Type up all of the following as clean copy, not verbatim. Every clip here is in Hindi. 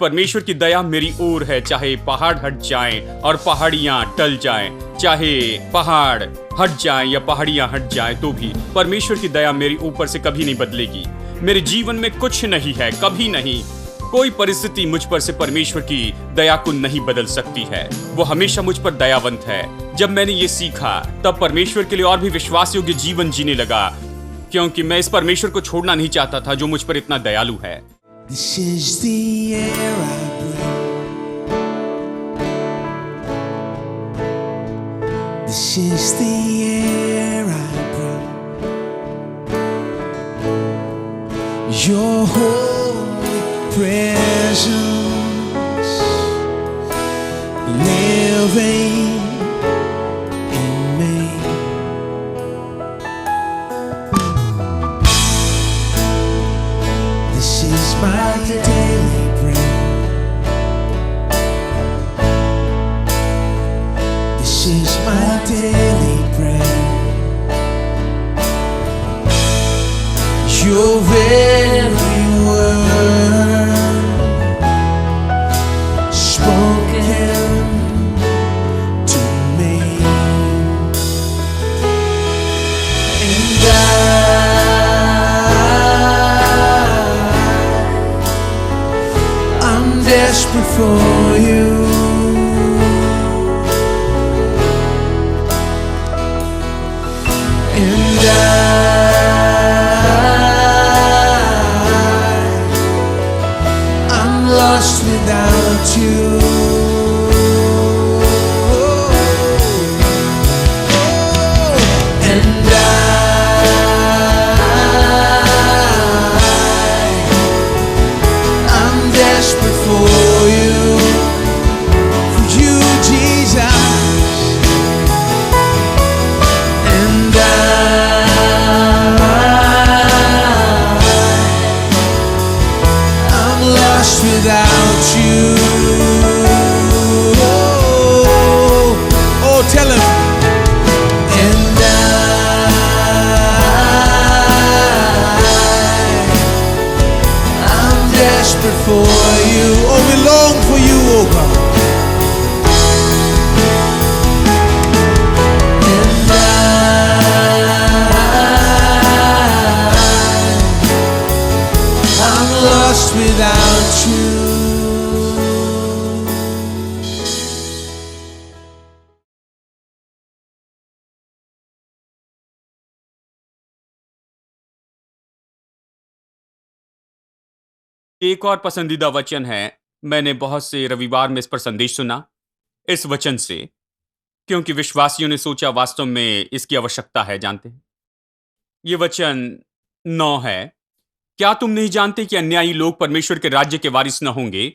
परमेश्वर की दया मेरी ओर है, चाहे पहाड़ हट जाएं और पहाड़ियां टल जाएं, चाहे पहाड़ हट जाएं या पहाड़ियां हट जाएं, तो भी परमेश्वर की दया मेरी ऊपर से कभी नहीं बदलेगी। मेरे जीवन में कुछ नहीं है, कभी नहीं, कोई परिस्थिति मुझ पर से परमेश्वर की दया को नहीं बदल सकती है। वो हमेशा मुझ पर दयावंत है। जब मैंने ये सीखा तब परमेश्वर के लिए और भी विश्वास योग्य जीवन जीने लगा, क्योंकि मैं इस परमेश्वर को छोड़ना नहीं चाहता था जो मुझ पर इतना दयालु है। This is the air I breathe. This is the air I breathe. Your holy presence living in me. This is my daily bread. This is my daily bread. Your very word spoken to me, and I'm desperate for you. And I'm lost without you. And I'm desperate for you, Jesus. And I'm lost without you. Oh, tell him. And I'm desperate for you. Oh, we long for you, oh God. And I'm lost without you. एक और पसंदीदा वचन है, मैंने बहुत से रविवार में इस पर संदेश सुना, इस वचन से, क्योंकि विश्वासियों ने सोचा वास्तव में इसकी आवश्यकता है। जानते हैं, ये वचन 9 है। क्या तुम नहीं जानते कि अन्यायी लोग परमेश्वर के राज्य के वारिस न होंगे?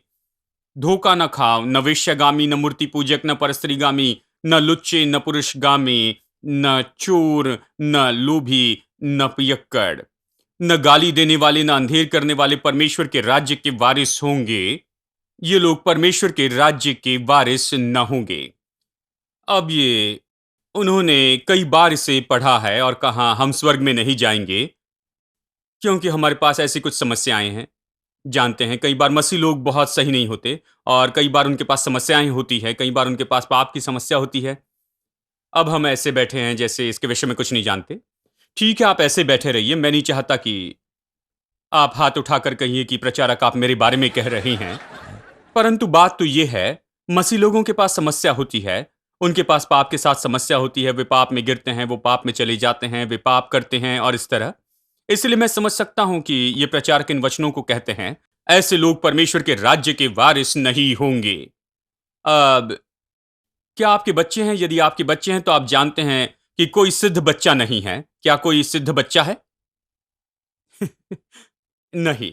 धोखा न खाओ, न वेश्यागामी, न मूर्ति पूजक, न परस्त्रीगामी, न लुच्चे, न पुरुषगामी, न चोर, न लोभी, न पियक्कड़, न गाली देने वाले, न अंधेर करने वाले परमेश्वर के राज्य के वारिस होंगे। ये लोग परमेश्वर के राज्य के वारिस न होंगे। अब ये उन्होंने कई बार इसे पढ़ा है और कहा हम स्वर्ग में नहीं जाएंगे क्योंकि हमारे पास ऐसी कुछ समस्याएं हैं। जानते हैं, कई बार मसीह लोग बहुत सही नहीं होते और कई बार उनके पास समस्याएं होती है, कई बार उनके पास पाप की समस्या होती है। अब हम ऐसे बैठे हैं जैसे इसके विषय में कुछ नहीं जानते। ठीक है, आप ऐसे बैठे रहिए। मैं नहीं चाहता कि आप हाथ उठाकर कहिए कि प्रचारक आप मेरे बारे में कह रहे हैं, परंतु बात तो यह है, मसीह लोगों के पास समस्या होती है, उनके पास पाप के साथ समस्या होती है। वे पाप में गिरते हैं, वो पाप में चले जाते हैं, वे पाप करते हैं और इस तरह। इसलिए मैं समझ सकता हूं कि ये प्रचारक इन वचनों को कहते हैं, ऐसे लोग परमेश्वर के राज्य के वारिस नहीं होंगे। अब क्या आपके बच्चे हैं? यदि आपके बच्चे हैं तो आप जानते हैं कि कोई सिद्ध बच्चा नहीं है। क्या कोई सिद्ध बच्चा है? नहीं,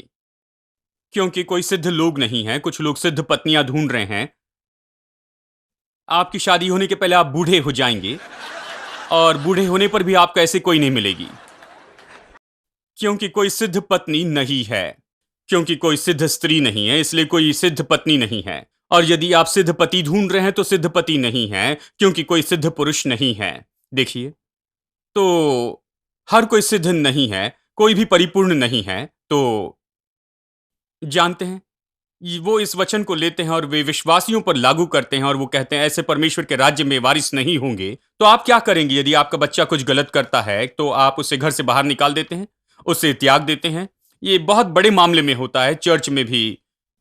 क्योंकि कोई सिद्ध लोग नहीं हैं। कुछ लोग सिद्ध पत्नियां ढूंढ रहे हैं। आपकी शादी होने के पहले आप बूढ़े हो जाएंगे और बूढ़े होने पर भी आपको ऐसे कोई नहीं मिलेगी, क्योंकि कोई सिद्ध पत्नी नहीं है, क्योंकि कोई सिद्ध स्त्री नहीं है, इसलिए कोई सिद्ध पत्नी नहीं है। और यदि आप सिद्ध पति ढूंढ रहे हैं तो सिद्ध पति नहीं है, क्योंकि कोई सिद्ध पुरुष नहीं है। देखिए, तो हर कोई सिद्ध नहीं है, कोई भी परिपूर्ण नहीं है। तो जानते हैं, वो इस वचन को लेते हैं और वे विश्वासियों पर लागू करते हैं और वो कहते हैं ऐसे परमेश्वर के राज्य में वारिस नहीं होंगे। तो आप क्या करेंगे यदि आपका बच्चा कुछ गलत करता है? तो आप उसे घर से बाहर निकाल देते हैं, उसे त्याग देते हैं। ये बहुत बड़े मामले में होता है, चर्च में भी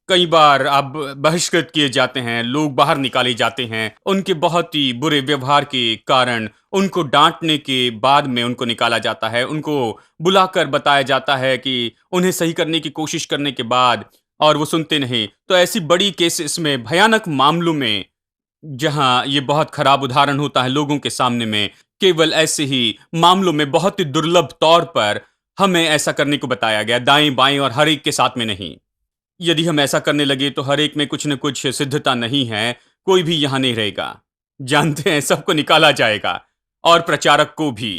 कई बार आप बहिष्कृत किए जाते हैं, लोग बाहर निकाले जाते हैं उनके बहुत ही बुरे व्यवहार के कारण। उनको डांटने के बाद में उनको निकाला जाता है, उनको बुलाकर बताया जाता है कि उन्हें सही करने की कोशिश करने के बाद, और वो सुनते नहीं। तो ऐसी बड़ी केसेस में, भयानक मामलों में, जहां ये बहुत खराब उदाहरण होता है लोगों के सामने में, केवल ऐसे ही मामलों में बहुत ही दुर्लभ तौर पर हमें ऐसा करने को बताया गया, दाएं बाएं और हर एक के साथ में नहीं। यदि हम ऐसा करने लगे तो हर एक में कुछ न कुछ सिद्धता नहीं है, कोई भी यहां नहीं रहेगा। जानते हैं, सबको निकाला जाएगा, और प्रचारक को भी।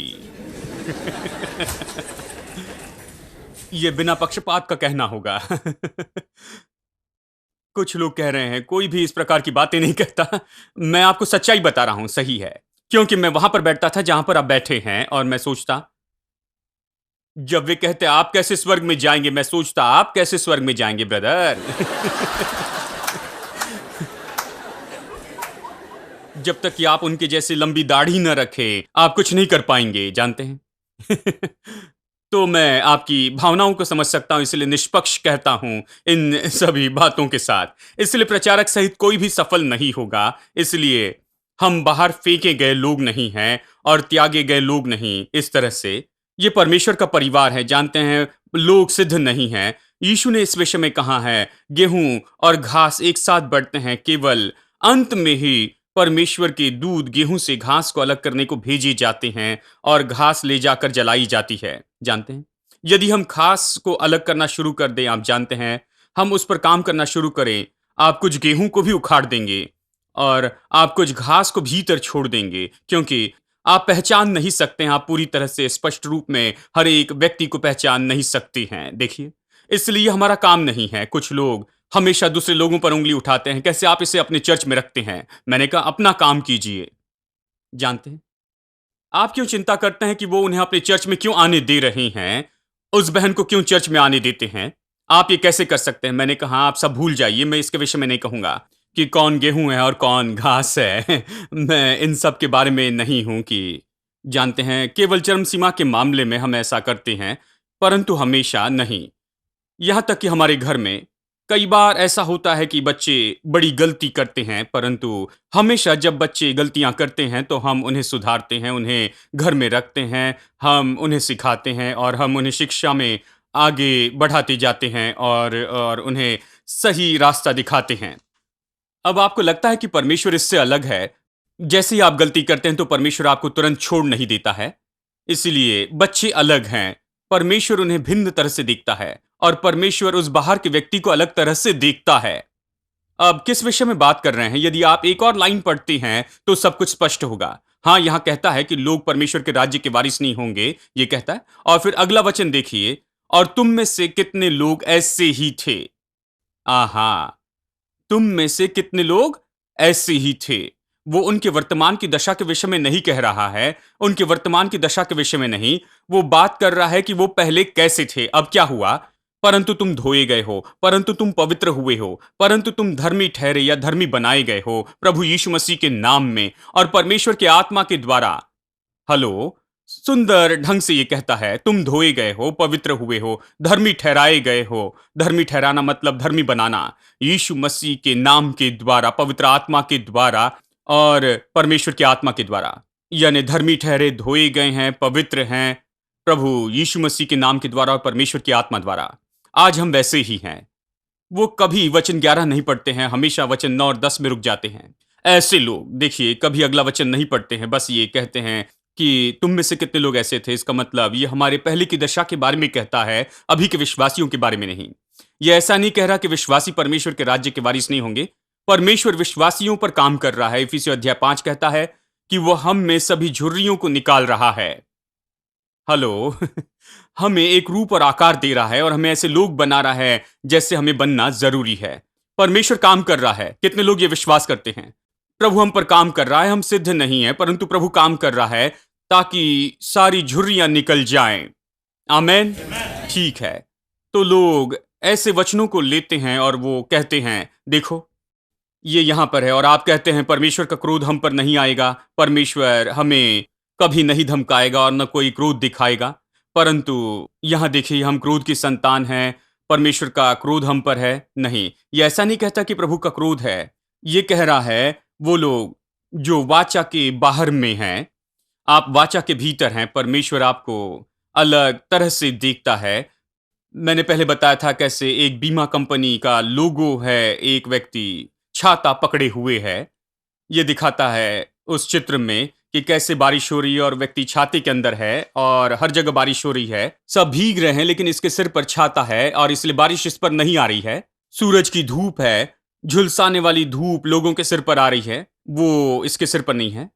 ये बिना पक्षपात का कहना होगा। कुछ लोग कह रहे हैं कोई भी इस प्रकार की बातें नहीं कहता। मैं आपको सच्चाई बता रहा हूं, सही है। क्योंकि मैं वहां पर बैठता था जहां पर आप बैठे हैं, और मैं सोचता, जब वे कहते आप कैसे स्वर्ग में जाएंगे, मैं सोचता आप कैसे स्वर्ग में जाएंगे ब्रदर। जब तक कि आप उनके जैसे लंबी दाढ़ी न रखें, आप कुछ नहीं कर पाएंगे, जानते हैं। तो मैं आपकी भावनाओं को समझ सकता हूं, इसलिए निष्पक्ष कहता हूं इन सभी बातों के साथ। इसलिए प्रचारक सहित कोई भी सफल नहीं होगा। इसलिए हम बाहर फेंके गए लोग नहीं हैं और त्यागे गए लोग नहीं। इस तरह से ये परमेश्वर का परिवार है, जानते हैं, लोग सिद्ध नहीं हैं। यीशु ने इस विषय में कहा है, गेहूं और घास एक साथ बढ़ते हैं, केवल अंत में ही परमेश्वर के दूत गेहूं से घास को अलग करने को भेजे जाते हैं और घास ले जाकर जलाई जाती है। जानते हैं, यदि हम घास को अलग करना शुरू कर दें, आप जानते हैं, हम उस पर काम करना शुरू करें, आप कुछ गेहूं को भी उखाड़ देंगे और आप कुछ घास को भीतर छोड़ देंगे, क्योंकि आप पहचान नहीं सकते हैं, आप पूरी तरह से स्पष्ट रूप में हर एक व्यक्ति को पहचान नहीं सकते हैं। देखिए, इसलिए हमारा काम नहीं है। कुछ लोग हमेशा दूसरे लोगों पर उंगली उठाते हैं, कैसे आप इसे अपने चर्च में रखते हैं। मैंने कहा अपना काम कीजिए। जानते हैं, आप क्यों चिंता करते हैं कि वो उन्हें अपने चर्च में क्यों आने दे रहे हैं? उस बहन को क्यों चर्च में आने देते हैं? आप ये कैसे कर सकते हैं? मैंने कहा आप सब भूल जाइए, मैं इसके विषय में नहीं कहूंगा कि कौन गेहूं है और कौन घास है। मैं इन सब के बारे में नहीं हूं कि, जानते हैं, केवल चरम सीमा के मामले में हम ऐसा करते हैं, परंतु हमेशा नहीं। यहां तक कि हमारे घर में कई बार ऐसा होता है कि बच्चे बड़ी गलती करते हैं, परंतु हमेशा जब बच्चे गलतियां करते हैं तो हम उन्हें सुधारते हैं, उन्हें घर में रखते हैं, हम उन्हें सिखाते हैं और हम उन्हें शिक्षा में आगे बढ़ाते जाते हैं और उन्हें सही रास्ता दिखाते हैं। अब आपको लगता है कि परमेश्वर इससे अलग है? जैसे ही आप गलती करते हैं तो परमेश्वर आपको तुरंत छोड़ नहीं देता है। इसलिए बच्चे अलग हैं, परमेश्वर उन्हें भिन्न तरह से देखता है और परमेश्वर उस बाहर के व्यक्ति को अलग तरह से देखता है। अब किस विषय में बात कर रहे हैं? यदि आप एक और लाइन पढ़ते हैं तो सब कुछ स्पष्ट होगा। हाँ, यहां कहता है कि लोग परमेश्वर के राज्य के वारिस नहीं होंगे, ये कहता है। और फिर अगला वचन देखिए, और तुम में से कितने लोग ऐसे ही थे। आहा, तुम में से कितने लोग ऐसे ही थे। वो उनके वर्तमान की दशा के विषय में नहीं कह रहा है, उनके वर्तमान की दशा के विषय में नहीं, वो बात कर रहा है कि वो पहले कैसे थे, अब क्या हुआ। परंतु तुम धोए गए हो, परंतु तुम पवित्र हुए हो, परंतु तुम धर्मी ठहरे या धर्मी बनाए गए हो प्रभु यीशु मसीह के नाम में और परमेश्वर के आत्मा के द्वारा। हेलो, सुंदर ढंग से ये कहता है, तुम धोए गए हो, पवित्र हुए हो, धर्मी ठहराए गए हो। धर्मी ठहराना मतलब धर्मी बनाना, यीशु मसीह के नाम के द्वारा, पवित्र आत्मा के द्वारा और परमेश्वर के आत्मा के द्वारा। यानी धर्मी ठहरे, धोए गए हैं, पवित्र हैं प्रभु यीशु मसीह के नाम के द्वारा और परमेश्वर की आत्मा द्वारा। आज हम वैसे ही हैं। वो कभी वचन 11 नहीं पढ़ते हैं, हमेशा वचन 9 और 10 में रुक जाते हैं। ऐसे लोग देखिए कभी अगला वचन नहीं पढ़ते हैं, बस ये कहते हैं कि तुम में से कितने लोग ऐसे थे। इसका मतलब ये हमारे पहले की दशा के बारे में कहता है, अभी के विश्वासियों के बारे में नहीं। ये ऐसा नहीं कह रहा कि विश्वासी परमेश्वर के राज्य के वारिस नहीं होंगे। परमेश्वर विश्वासियों पर काम कर रहा है। इफिसियों अध्याय 5 कहता है कि वो हम में सभी झुर्रियों को निकाल रहा है। हेलो, हमें एक रूप और आकार दे रहा है और हमें ऐसे लोग बना रहा है जैसे हमें बनना जरूरी है। परमेश्वर काम कर रहा है। कितने लोग ये विश्वास करते हैं? प्रभु हम पर काम कर रहा है, हम सिद्ध नहीं है, परंतु प्रभु काम कर रहा है ताकि सारी झुर्रियां निकल जाएं। आमेन। ठीक है, तो लोग ऐसे वचनों को लेते हैं और वो कहते हैं, देखो ये यहाँ पर है, और आप कहते हैं परमेश्वर का क्रोध हम पर नहीं आएगा, परमेश्वर हमें कभी नहीं धमकाएगा और न कोई क्रोध दिखाएगा। परंतु यहाँ देखिए, हम क्रोध की संतान हैं, परमेश्वर का क्रोध हम पर है नहीं। ये ऐसा नहीं कहता कि प्रभु का क्रोध है, ये कह रहा है वो लोग जो वाचा के बाहर में हैं, आप वाचा के भीतर हैं, परमेश्वर आपको अलग तरह से देखता है। मैंने पहले बताया था कैसे एक बीमा कंपनी का लोगो है, एक व्यक्ति छाता पकड़े हुए है। ये दिखाता है उस चित्र में कि कैसे बारिश हो रही है और व्यक्ति छाते के अंदर है और हर जगह बारिश हो रही है, सब भीग रहे हैं, लेकिन इसके सिर पर छाता है और इसलिए बारिश इस पर नहीं आ रही है। सूरज की धूप है, झुलसाने वाली धूप लोगों के सिर पर आ रही है, वो इसके सिर पर नहीं है।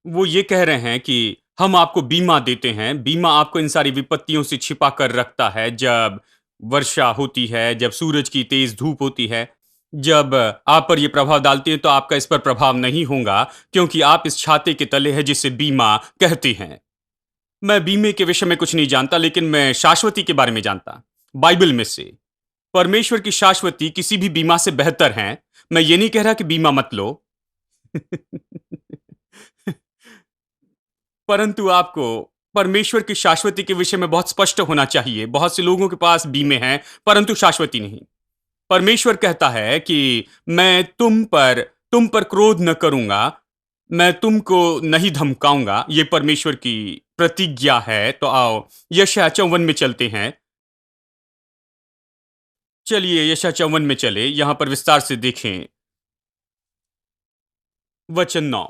वो ये कह रहे हैं कि हम आपको बीमा देते हैं, बीमा आपको इन सारी विपत्तियों से छिपा कर रखता है। जब वर्षा होती है, जब सूरज की तेज धूप होती है, जब आप पर ये प्रभाव डालती है, तो आपका इस पर प्रभाव नहीं होगा, क्योंकि आप इस छाते के तले हैं जिसे बीमा कहते हैं। मैं बीमे के विषय में कुछ नहीं जानता, लेकिन मैं शाश्वती के बारे में जानता, बाइबल में से। परमेश्वर की शाश्वती किसी भी बीमा से बेहतर है। मैं ये नहीं कह रहा कि बीमा मत लो। परंतु आपको परमेश्वर की शाश्वती के विषय में बहुत स्पष्ट होना चाहिए। बहुत से लोगों के पास बीमे हैं, परंतु शाश्वती नहीं। परमेश्वर कहता है कि मैं तुम पर क्रोध न करूंगा, मैं तुमको नहीं धमकाऊंगा। ये परमेश्वर की प्रतिज्ञा है। तो आओ यशायाह 54 में चलते हैं। चलिए यशायाह 54 में चले, यहां पर विस्तार से देखें। वचन 9।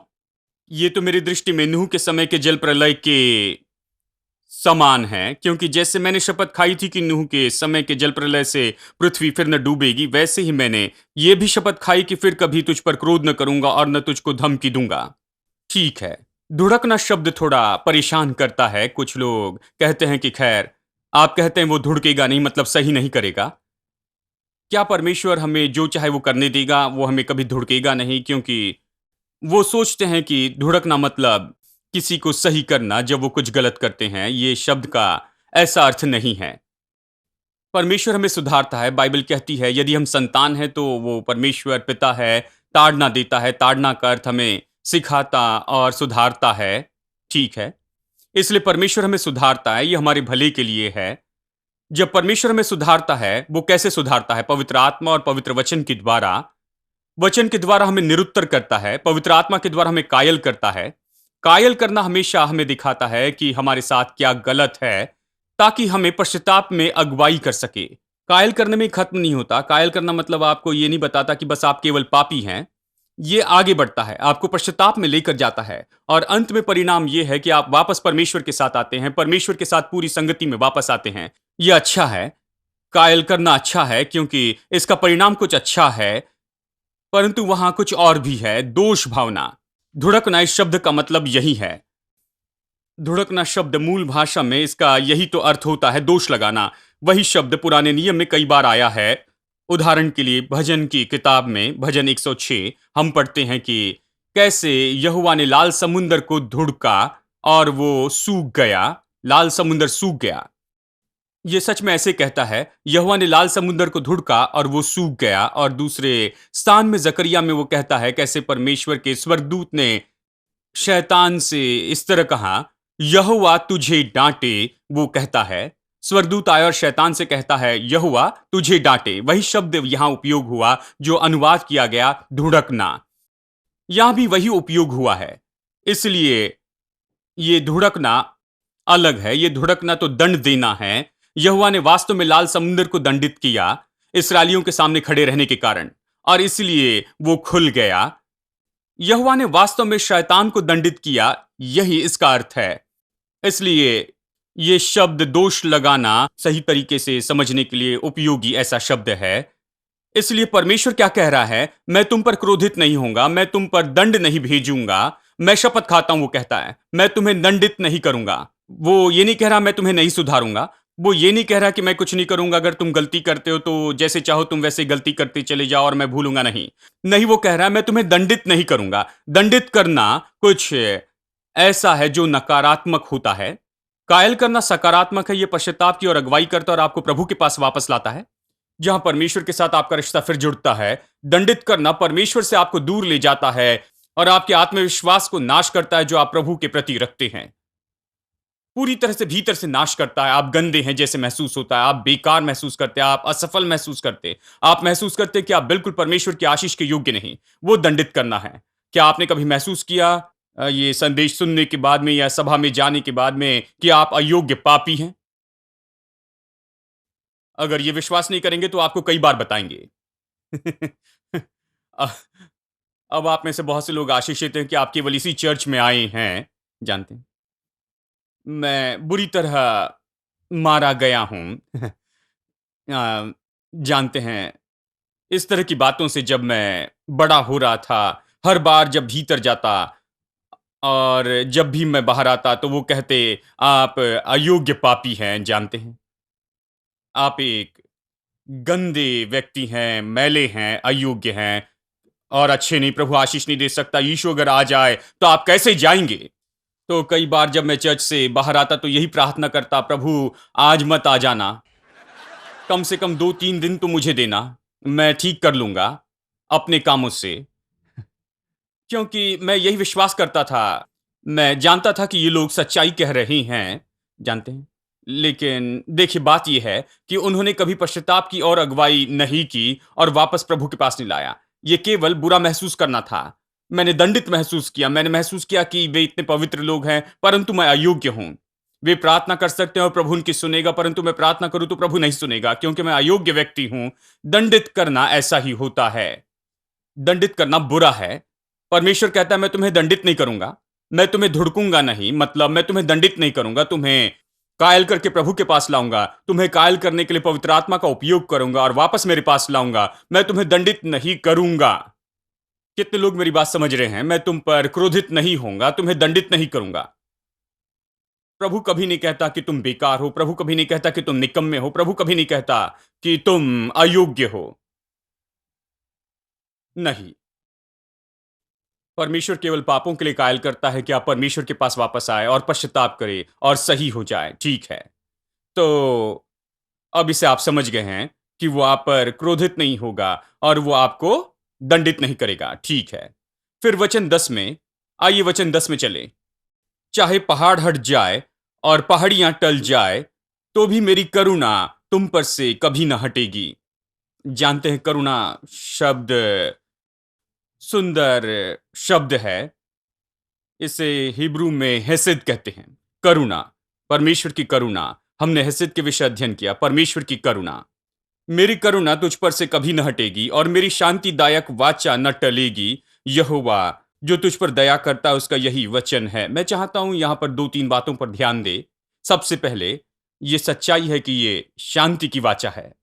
ये तो मेरी दृष्टि में नूह के समय के जल प्रलय के समान है, क्योंकि जैसे मैंने शपथ खाई थी कि नूह के समय के जल प्रलय से पृथ्वी फिर न डूबेगी, वैसे ही मैंने ये भी शपथ खाई कि फिर कभी तुझ पर क्रोध न करूंगा और न तुझको धमकी दूंगा। ठीक है, धुड़कना शब्द थोड़ा परेशान करता है। कुछ लोग कहते हैं कि खैर, आप कहते हैं वो धुड़केगा नहीं, मतलब सही नहीं करेगा। क्या परमेश्वर हमें जो चाहे वो करने देगा? वो हमें कभी धुड़केगा नहीं, क्योंकि वो सोचते हैं कि धुड़कना मतलब किसी को सही करना जब वो कुछ गलत करते हैं। ये शब्द का ऐसा अर्थ नहीं है। परमेश्वर हमें सुधारता है। बाइबल कहती है यदि हम संतान हैं तो वो परमेश्वर पिता है, ताड़ना देता है। ताड़ना का अर्थ हमें सिखाता और सुधारता है। ठीक है, इसलिए परमेश्वर हमें सुधारता है, ये हमारे भले के लिए है। जब परमेश्वर हमें सुधारता है, वो कैसे सुधारता है? पवित्र आत्मा और पवित्र वचन के द्वारा। वचन के द्वारा हमें निरुत्तर करता है, पवित्र आत्मा के द्वारा हमें कायल करता है। कायल करना हमेशा हमें दिखाता है कि हमारे साथ क्या गलत है, ताकि हमें पश्चाताप में अगुवाई कर सके। कायल करने में खत्म नहीं होता। कायल करना मतलब आपको ये नहीं बताता कि बस आप केवल पापी हैं। ये आगे बढ़ता है, आपको पश्चाताप में लेकर जाता है, और अंत में परिणाम ये है कि आप वापस परमेश्वर के साथ आते हैं, परमेश्वर के साथ पूरी संगति में वापस आते हैं। यह अच्छा है, कायल करना अच्छा है, क्योंकि इसका परिणाम कुछ अच्छा है। परंतु वहां कुछ और भी है, दोष भावना। धुड़कना इस शब्द का मतलब यही है। धुड़कना शब्द मूल भाषा में इसका यही तो अर्थ होता है, दोष लगाना। वही शब्द पुराने नियम में कई बार आया है। उदाहरण के लिए भजन की किताब में भजन 106 हम पढ़ते हैं कि कैसे यहोवा ने लाल समुंदर को धुड़का और वो सूख गया। लाल समुंदर सूख गया। ये सच में ऐसे कहता है, यहोवा ने लाल समुंदर को धुड़का और वो सूख गया। और दूसरे स्थान में जकरिया में वो कहता है कैसे परमेश्वर के स्वर्गदूत ने शैतान से इस तरह कहा, यहोवा तुझे डांटे। वो कहता है, स्वर्गदूत आया और शैतान से कहता है यहोवा तुझे डांटे। वही शब्द यहां उपयोग हुआ जो अनुवाद किया गया धुड़कना। यहां भी वही उपयोग हुआ है। इसलिए ये धुड़कना अलग है। ये धुड़कना तो दंड देना है। यहोवा ने वास्तव में लाल समुद्र को दंडित किया इस्राएलियों के सामने खड़े रहने के कारण, और इसलिए वो खुल गया। यहोवा ने वास्तव में शैतान को दंडित किया, यही इसका अर्थ है। इसलिए ये शब्द दोष लगाना सही तरीके से समझने के लिए उपयोगी ऐसा शब्द है। इसलिए परमेश्वर क्या कह रहा है, मैं तुम पर क्रोधित नहीं होऊंगा, मैं तुम पर दंड नहीं भेजूंगा। मैं शपथ खाता हूं, वो कहता है, मैं तुम्हें दंडित नहीं करूंगा। वो ये नहीं कह रहा मैं तुम्हें नहीं सुधारूंगा। वो ये नहीं कह रहा कि मैं कुछ नहीं करूंगा, अगर तुम गलती करते हो तो जैसे चाहो तुम वैसे गलती करते चले जाओ और मैं भूलूंगा नहीं। नहीं, वो कह रहा है मैं तुम्हें दंडित नहीं करूंगा। दंडित करना कुछ ऐसा है जो नकारात्मक होता है। कायल करना सकारात्मक है। ये पश्चाताप की और अगुवाई करता है और आपको प्रभु के पास वापस लाता है। जहां परमेश्वर के साथ आपका रिश्ता फिर जुड़ता है। दंडित करना परमेश्वर से आपको दूर ले जाता है और आपके आत्मविश्वास को नाश करता है जो आप प्रभु के प्रति रखते हैं। पूरी तरह से भीतर से नाश करता है। आप गंदे हैं जैसे महसूस होता है, आप बेकार महसूस करते हैं, आप असफल महसूस करते हैं, आप महसूस करते हैं कि आप बिल्कुल परमेश्वर की आशीष के योग्य नहीं। वो दंडित करना है। क्या आपने कभी महसूस किया ये संदेश सुनने के बाद में या सभा में जाने के बाद में कि आप अयोग्य पापी हैं? अगर ये विश्वास नहीं करेंगे तो आपको कई बार बताएंगे। अ, अब आप में से बहुत से लोग आशीषित हैं कि आप केवल इसी चर्च में आए हैं, जानते हैं। मैं बुरी तरह मारा गया हूं। जानते हैं, इस तरह की बातों से जब मैं बड़ा हो रहा था, हर बार जब भीतर जाता और जब भी मैं बाहर आता तो वो कहते, आप अयोग्य पापी हैं, जानते हैं। आप एक गंदे व्यक्ति हैं, मैले हैं, अयोग्य हैं और अच्छे नहीं, प्रभु आशीष नहीं दे सकता। यीशु अगर आ जाए तो आप कैसे जाएंगे? तो कई बार जब मैं चर्च से बाहर आता तो यही प्रार्थना करता, प्रभु आज मत आ जाना, कम से कम 2-3 दिन तो मुझे देना, मैं ठीक कर लूंगा अपने कामों से। क्योंकि मैं यही विश्वास करता था। मैं जानता था कि ये लोग सच्चाई कह रहे हैं, जानते हैं। लेकिन देखिए, बात ये है कि उन्होंने कभी पश्चाताप की और अगुवाई नहीं की और वापस प्रभु के पास नहीं लाया। ये केवल बुरा महसूस करना था। मैंने दंडित महसूस किया। मैंने महसूस किया कि वे इतने पवित्र लोग हैं, परंतु मैं अयोग्य हूं। वे प्रार्थना कर सकते हैं और प्रभु उनकी सुनेगा, परंतु मैं प्रार्थना करूं तो प्रभु नहीं सुनेगा, क्योंकि मैं अयोग्य व्यक्ति हूं। दंडित करना ऐसा ही होता है। दंडित करना बुरा है। परमेश्वर कहता है, मैं तुम्हें दंडित नहीं करूंगा, मैं तुम्हें धुड़कूंगा नहीं, मतलब मैं तुम्हें दंडित नहीं करूंगा, तुम्हें कायल करके प्रभु के पास लाऊंगा, तुम्हें कायल करने के लिए पवित्र आत्मा का उपयोग करूंगा और वापस मेरे पास लाऊंगा। मैं तुम्हें दंडित नहीं करूंगा। कितने लोग मेरी बात समझ रहे हैं? मैं तुम पर क्रोधित नहीं होऊंगा, तुम्हें दंडित नहीं करूंगा। प्रभु कभी नहीं कहता कि तुम बेकार हो, प्रभु कभी नहीं कहता कि तुम निकम्मे हो, प्रभु कभी नहीं कहता कि तुम अयोग्य हो। नहीं, परमेश्वर केवल पापों के लिए कायल करता है कि आप परमेश्वर के पास वापस आए और पश्चाताप करें और सही हो जाए। ठीक है, तो अब इसे आप समझ गए हैं कि वो आप पर क्रोधित नहीं होगा और वो आपको दंडित नहीं करेगा। ठीक है, फिर वचन 10 में, आइए वचन 10 में चले। चाहे पहाड़ हट जाए और पहाड़ियां टल जाए तो भी मेरी करुणा तुम पर से कभी ना हटेगी। जानते हैं, करुणा शब्द सुंदर शब्द है। इसे हिब्रू में हेसेद कहते हैं। करुणा, परमेश्वर की करुणा। हमने हेसेद के विषय अध्ययन किया। परमेश्वर की करुणा, मेरी करुणा तुझ पर से कभी न हटेगी और मेरी शांतिदायक वाचा न टलेगी। यहोवा जो तुझ पर दया करता है उसका यही वचन है। मैं चाहता हूं यहां पर 2-3 बातों पर ध्यान दे। सबसे पहले, ये सच्चाई है कि ये शांति की वाचा है।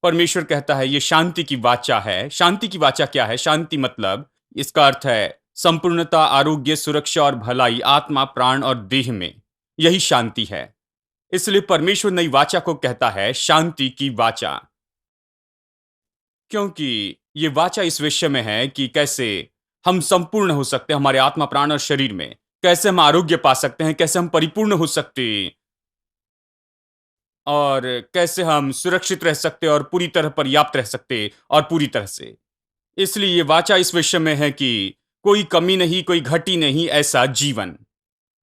परमेश्वर कहता है ये शांति की वाचा है। शांति की वाचा क्या है? शांति मतलब, इसका अर्थ है संपूर्णता, आरोग्य, सुरक्षा और भलाई, आत्मा, प्राण और देह में। यही शांति है। इसलिए परमेश्वर नई वाचा को कहता है शांति की वाचा, क्योंकि ये वाचा इस विषय में है कि कैसे हम संपूर्ण हो सकते हैं हमारे आत्मा, प्राण और शरीर में, कैसे हम आरोग्य पा सकते हैं, कैसे हम परिपूर्ण हो सकते हैं और कैसे हम सुरक्षित रह सकते हैं और पूरी तरह पर्याप्त रह सकते हैं और पूरी तरह से। इसलिए ये वाचा इस विषय में है कि कोई कमी नहीं, कोई घटी नहीं, ऐसा जीवन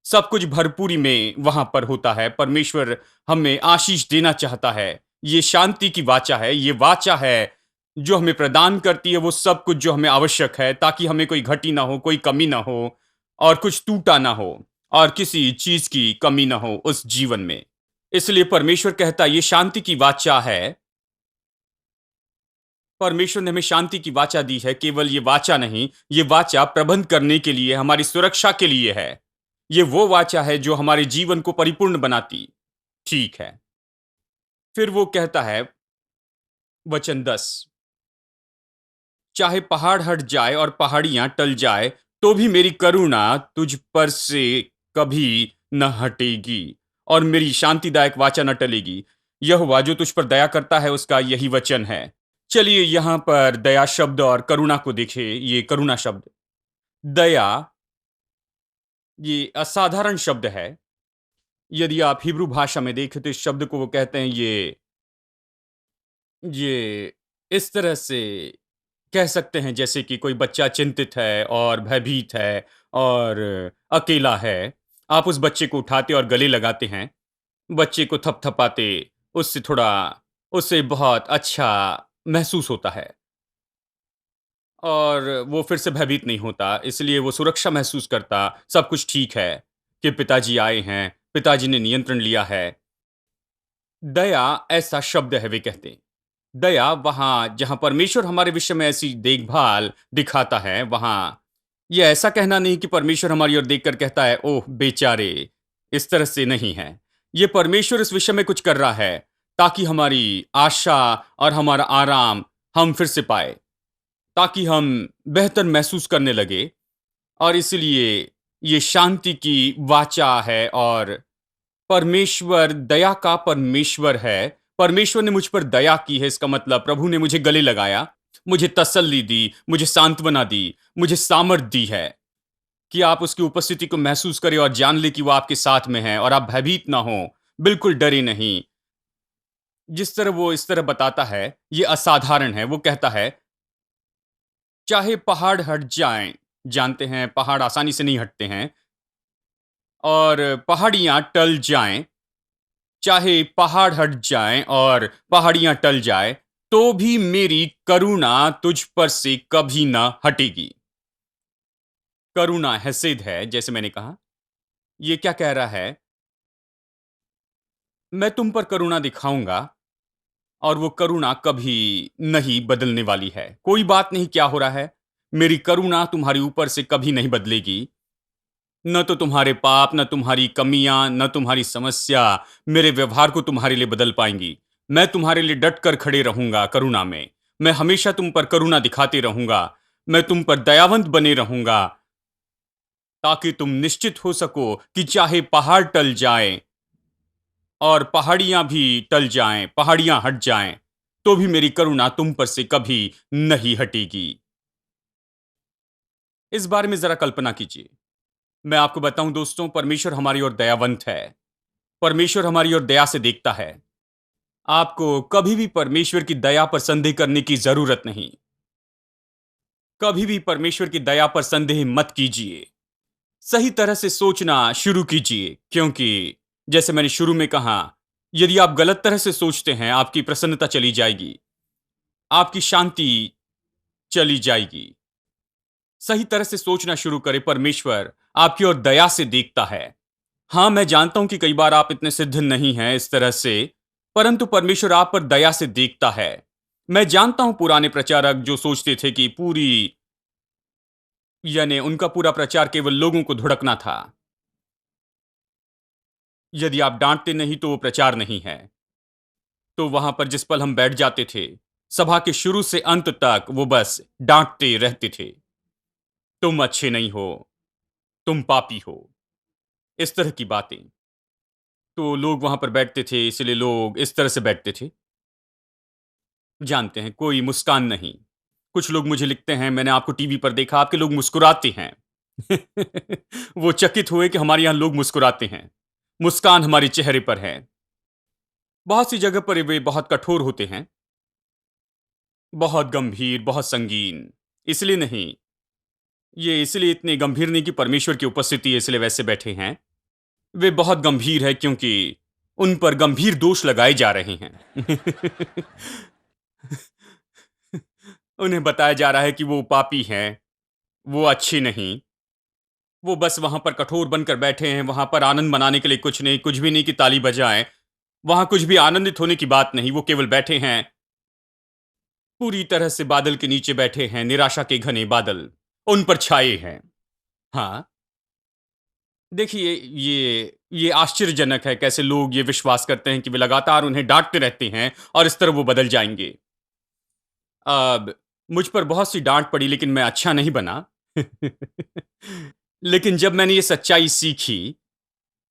सब कुछ भरपूरी में वहां पर होता है। परमेश्वर हमें आशीष देना चाहता है। ये शांति की वाचा है। ये वाचा है जो हमें प्रदान करती है वो सब कुछ जो हमें आवश्यक है, ताकि हमें कोई घटी ना हो, कोई कमी ना हो और कुछ टूटा ना हो और किसी चीज की कमी ना हो उस जीवन में। इसलिए परमेश्वर कहता है ये शांति की वाचा है। परमेश्वर ने हमें शांति की वाचा दी है। केवल ये वाचा नहीं, ये वाचा प्रबंध करने के लिए, हमारी सुरक्षा के लिए है। ये वो वाचा है जो हमारे जीवन को परिपूर्ण बनाती। ठीक है, फिर वो कहता है वचन 10, चाहे पहाड़ हट जाए और पहाड़ियां टल जाए तो भी मेरी करुणा तुझ पर से कभी न हटेगी और मेरी शांतिदायक वाचा न टलेगी। यहोवा जो तुझ पर दया करता है उसका यही वचन है। चलिए यहां पर दया शब्द और करुणा को देखें। ये करुणा शब्द, दया, ये असाधारण शब्द है। यदि आप हिब्रू भाषा में देखें तो इस शब्द को वो कहते हैं, ये ये इस तरह से कह सकते हैं जैसे कि कोई बच्चा चिंतित है और भयभीत है और अकेला है। आप उस बच्चे को उठाते और गले लगाते हैं, बच्चे को थपथपाते, उससे थोड़ा उसे बहुत अच्छा महसूस होता है और वो फिर से भयभीत नहीं होता, इसलिए वो सुरक्षा महसूस करता, सब कुछ ठीक है कि पिताजी आए हैं, पिताजी ने नियंत्रण लिया है। दया ऐसा शब्द है वे कहते हैं। दया वहाँ जहाँ परमेश्वर हमारे विषय में ऐसी देखभाल दिखाता है, वहाँ ये ऐसा कहना नहीं कि परमेश्वर हमारी ओर देखकर कहता है, "ओह बेचारे!" इस तरह से नहीं है। ये परमेश्वर इस विषय में कुछ कर रहा है, ताकि हमारी आशा और हमारा आराम हम फिर से पाएँ, ताकि हम बेहतर महसूस करने लगे और इसलिए ये शांति की वाचा है और परमेश्वर दया का परमेश्वर है। परमेश्वर ने मुझ पर दया की है, इसका मतलब प्रभु ने मुझे गले लगाया, मुझे तसल्ली दी, मुझे सांत्वना दी, मुझे सामर्थ दी है कि आप उसकी उपस्थिति को महसूस करें और जान लें कि वो आपके साथ में है और आप भयभीत ना हो, बिल्कुल डरे नहीं। जिस तरह वो इस तरह बताता है, ये असाधारण है। वो कहता है, चाहे पहाड़ हट जाएँ, जानते हैं पहाड़ आसानी से नहीं हटते हैं और पहाड़ियाँ टल जाएँ, चाहे पहाड़ हट जाएं और पहाड़ियां टल जाए, तो भी मेरी करुणा तुझ पर से कभी ना हटेगी। करुणा हैसियत है, जैसे मैंने कहा। ये क्या कह रहा है? मैं तुम पर करुणा दिखाऊंगा और वो करुणा कभी नहीं बदलने वाली है। कोई बात नहीं क्या हो रहा है, मेरी करुणा तुम्हारे ऊपर से कभी नहीं बदलेगी। न तो तुम्हारे पाप, न तुम्हारी कमियां, न तुम्हारी समस्या मेरे व्यवहार को तुम्हारे लिए बदल पाएंगी। मैं तुम्हारे लिए डट कर खड़े रहूंगा करुणा में। मैं हमेशा तुम पर करुणा दिखाते रहूंगा। मैं तुम पर दयावंत बने रहूंगा, ताकि तुम निश्चित हो सको कि चाहे पहाड़ टल जाएं और पहाड़ियां भी टल जाएं, पहाड़ियां हट जाएं, तो भी मेरी करुणा तुम पर से कभी नहीं हटेगी। इस बारे में जरा कल्पना कीजिए। मैं आपको बताऊं दोस्तों, परमेश्वर हमारी ओर दयावंत है। परमेश्वर हमारी ओर दया से देखता है। आपको कभी भी परमेश्वर की दया पर संदेह करने की जरूरत नहीं। कभी भी परमेश्वर की दया पर संदेह मत कीजिए। सही तरह से सोचना शुरू कीजिए, क्योंकि जैसे मैंने शुरू में कहा, यदि आप गलत तरह से सोचते हैं, आपकी प्रसन्नता चली जाएगी, आपकी शांति चली जाएगी। सही तरह से सोचना शुरू करें, परमेश्वर आपकी ओर दया से देखता है। हाँ, मैं जानता हूं कि कई बार आप इतने सिद्ध नहीं हैं इस तरह से, परंतु परमेश्वर आप पर दया से देखता है। मैं जानता हूं पुराने प्रचारक जो सोचते थे कि पूरी यानी उनका पूरा प्रचार केवल लोगों को धुड़कना था। यदि आप डांटते नहीं तो वो प्रचार नहीं है। तो वहां पर जिस पल हम बैठ जाते थे, सभा के शुरू से अंत तक वो बस डांटते रहते थे। तुम अच्छे नहीं हो, तुम पापी हो, इस तरह की बातें। तो लोग वहां पर बैठते थे, इसलिए लोग इस तरह से बैठते थे। जानते हैं, कोई मुस्कान नहीं। कुछ लोग मुझे लिखते हैं, मैंने आपको टीवी पर देखा, आपके लोग मुस्कुराते हैं। वो चकित हुए कि हमारे यहां लोग मुस्कुराते हैं, मुस्कान हमारे चेहरे पर है। बहुत सी जगह पर वे बहुत कठोर होते हैं, बहुत गंभीर, बहुत संगीन। इसलिए नहीं, ये इसलिए इतने गंभीर नहीं कि परमेश्वर की उपस्थिति है इसलिए वैसे बैठे हैं। वे बहुत गंभीर है क्योंकि उन पर गंभीर दोष लगाए जा रहे हैं। उन्हें बताया जा रहा है कि वो पापी हैं, वो अच्छे नहीं। वो बस वहां पर कठोर बनकर बैठे हैं, वहां पर आनंद मनाने के लिए कुछ नहीं, कुछ भी नहीं कि ताली बजाएं। वहां कुछ भी आनंदित होने की बात नहीं, वो केवल बैठे हैं, पूरी तरह से बादल के नीचे बैठे हैं, निराशा के घने बादल उन पर छाए हैं। हाँ, देखिए, ये आश्चर्यजनक है कैसे लोग ये विश्वास करते हैं कि वे लगातार उन्हें डांटते रहते हैं और इस तरह वो बदल जाएंगे। अब मुझ पर बहुत सी डांट पड़ी लेकिन मैं अच्छा नहीं बना। लेकिन जब मैंने ये सच्चाई सीखी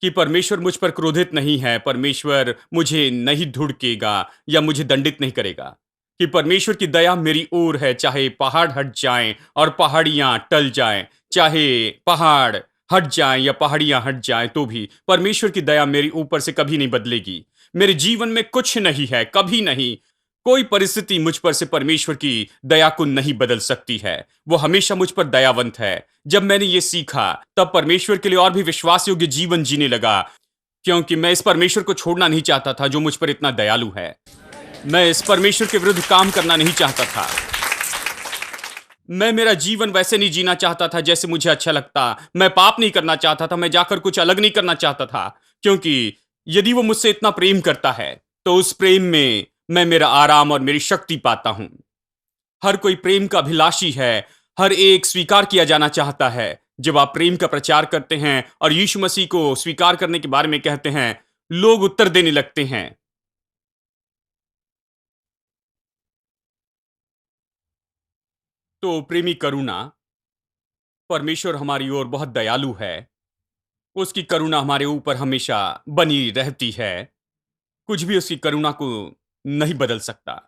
कि परमेश्वर मुझ पर क्रोधित नहीं है, परमेश्वर मुझे नहीं धुड़केगा या मुझे दंडित नहीं करेगा, कि परमेश्वर की दया मेरी ओर है, चाहे पहाड़ हट जाएं और पहाड़ियां टल जाएं, चाहे पहाड़ हट जाएं या पहाड़ियां हट जाएं, तो भी परमेश्वर की दया मेरी ऊपर से कभी नहीं बदलेगी। मेरे जीवन में कुछ नहीं है, कभी नहीं, कोई परिस्थिति मुझ पर से परमेश्वर की दया को नहीं बदल सकती है। वो हमेशा मुझ पर दयावंत है। जब मैंने ये सीखा, तब परमेश्वर के लिए और भी विश्वास योग्य जीवन जीने लगा, क्योंकि मैं इस परमेश्वर को छोड़ना नहीं चाहता था जो मुझ पर इतना दयालु है। मैं इस परमेश्वर के विरुद्ध काम करना नहीं चाहता था। मैं मेरा जीवन वैसे नहीं जीना चाहता था जैसे मुझे अच्छा लगता। मैं पाप नहीं करना चाहता था। मैं जाकर कुछ अलग नहीं करना चाहता था, क्योंकि यदि वो मुझसे इतना प्रेम करता है, तो उस प्रेम में मैं मेरा आराम और मेरी शक्ति पाता हूं। हर कोई प्रेम का अभिलाषी है। हर एक स्वीकार किया जाना चाहता है। जब आप प्रेम का प्रचार करते हैं और यीशु मसीह को स्वीकार करने के बारे में कहते हैं, लोग उत्तर देने लगते हैं। तो प्रेमी करुणा, परमेश्वर हमारी ओर बहुत दयालु है। उसकी करुणा हमारे ऊपर हमेशा बनी रहती है। कुछ भी उसकी करुणा को नहीं बदल सकता।